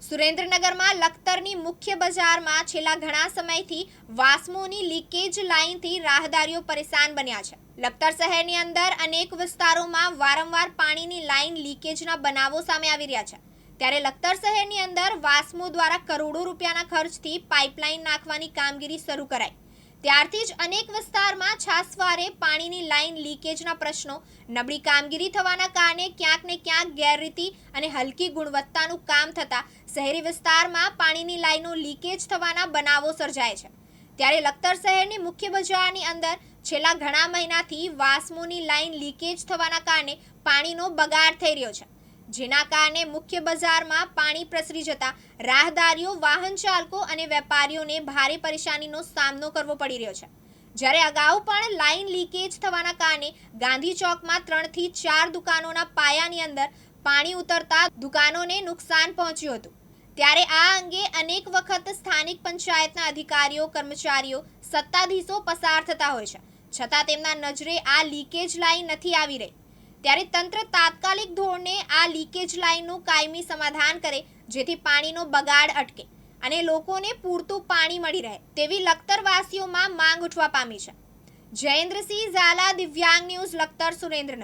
સુરેન્દ્રનગરમાં લખતરની મુખ્ય બજારમાં છેલ્લા ઘણા સમયથી વાસ્મોની લીકેજ લાઇનથી રાહદારીઓ પરેશાન બન્યા છે। લખતર શહેરની અંદર અનેક વિસ્તારોમાં વારંવાર પાણીની લાઇન લીકેજના બનાવો સામે આવી રહ્યા છે। ત્યારે લખતર શહેરની અંદર વાસ્મો દ્વારા કરોડો રૂપિયાના ખર્ચથી પાઇપલાઇન નાખવાની કામગીરી શરૂ કરાઈ। ત્યારથી જ અનેક વિસ્તારમાં છાસવારે પાણીની લાઇન લીકેજના પ્રશ્નો, નબળી કામગીરી થવાના કારણે ક્યાંક ને ક્યાંક ગેરરીતિ અને હલકી ગુણવત્તાનું કામ થતાં શહેરી વિસ્તારમાં પાણીની લાઇનો લીકેજ થવાના બનાવો સર્જાય છે। ત્યારે લખતર શહેરની મુખ્ય બજારની અંદર છેલ્લા ઘણા મહિનાથી વાસ્મોની લાઇન લીકેજ થવાના કારણે પાણીનો બગાડ થઈ રહ્યો છે, જેના કારણે મુખ્ય બજારમાં પાણી પ્રસરી જતા રાહદારીઓ, વાહન ચાલકો અને વેપારીઓને ભારે પરેશાનીનો સામનો કરવો પડી રહ્યો છે। જ્યારે અગાઉ પણ લાઇન લીકેજ થવાના કારણે ગાંધી ચોકમાં 3 થી 4 દુકાનોના પાયાની અંદર પાણી ઉતરતા દુકાનોને નુકસાન પહોંચ્યું હતું। ત્યારે આ અંગે અનેક વખત સ્થાનિક પંચાયતના અધિકારીઓ, કર્મચારીઓ, સત્તાધીશો પસાર થતા હોય છે, છતાં તેમના નજરે આ લીકેજ લાઇન નથી આવી રહી। ત્યારે તંત્ર તાત્કાલિક ધોરણે આ લીકેજ લાઇનનું કાયમી સમાધાન કરે, જેથી પાણીનો બગાડ અટકે અને લોકોને પૂરતું પાણી મળી રહે તેવી લખતરવાસીઓમાં માંગ ઉઠવા પામી છે। જયેન્દ્રસિંહ ઝાલા, દિવ્યાંગ ન્યૂઝ, લખતર, સુરેન્દ્રનગર।